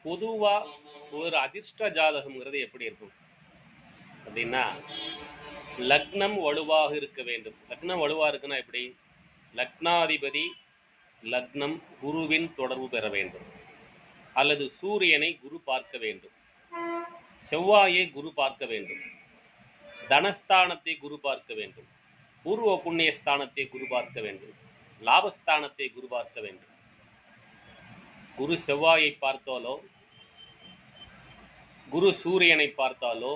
பொதுவா ஒரு அதிர்ஷ்ட ஜாதகம்ங்கிறது எப்படி இருக்கும் அப்படின்னா, லக்னம் வலுவாக இருக்க வேண்டும். லக்னம் வலுவா இருக்குன்னா எப்படி? லக்னாதிபதி லக்னம் குருவின் தொடர்பு பெற வேண்டும், அல்லது சூரியனை குரு பார்க்க வேண்டும், செவ்வாயை குரு பார்க்க வேண்டும், தனஸ்தானத்தை குரு பார்க்க வேண்டும், பூர்வ புண்ணிய ஸ்தானத்தை குரு பார்க்க வேண்டும், லாபஸ்தானத்தை குரு பார்க்க வேண்டும். குரு செவ்வாயை பார்த்தாலோ, குரு சூரியனை பார்த்தாலோ,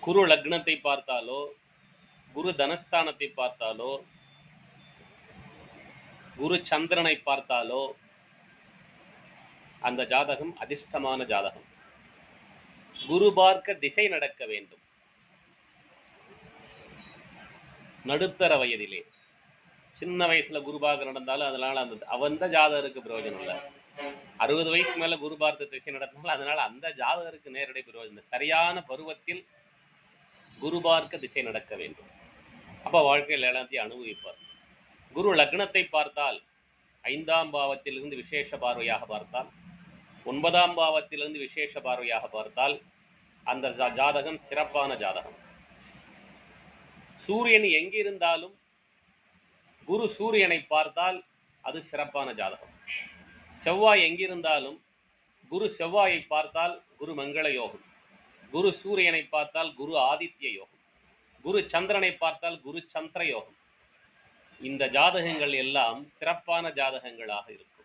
குரு லக்னத்தை பார்த்தாலோ, குரு தனஸ்தானத்தை பார்த்தாலோ, குரு சந்திரனை பார்த்தாலோ அந்த ஜாதகம் அதிர்ஷ்டமான ஜாதகம். குரு பார்க்க திசை நடக்க வேண்டும். நடுத்தர வயதிலே, சின்ன வயசுல குரு பார்க்க நடந்தாலும் அதனால அந்த ஜாதகருக்கு பிரயோஜனம் இல்லை. 60 வயசுக்கு மேல குரு பார்க்க திசை நடத்தினாலும் அதனால அந்த ஜாதகருக்கு நேரடி பிரயோஜனம். சரியான பருவத்தில் குரு பார்க்க திசை நடக்க வேண்டும். அப்ப வாழ்க்கையில் எல்லாத்தையும் அனுபவிப்பார். குரு லக்னத்தை பார்த்தால் 5ஆம் பாவத்திலிருந்து விசேஷ பார்வையாக பார்த்தால், 9ஆம் பாவத்திலிருந்து விசேஷ பார்வையாக பார்த்தால் அந்த ஜாதகம் சிறப்பான ஜாதகம். சூரியன் எங்கிருந்தாலும் குரு சூரியனை பார்த்தால் அது சிறப்பான ஜாதகம். செவ்வாய் எங்கிருந்தாலும் குரு செவ்வாயை பார்த்தால் குரு மங்கள யோகம், குரு சூரியனை பார்த்தால் குரு ஆதித்ய யோகம், குரு சந்திரனை பார்த்தால் குரு சந்திர யோகம். இந்த ஜாதகங்கள் எல்லாம் சிறப்பான ஜாதகங்களாக இருக்கும்.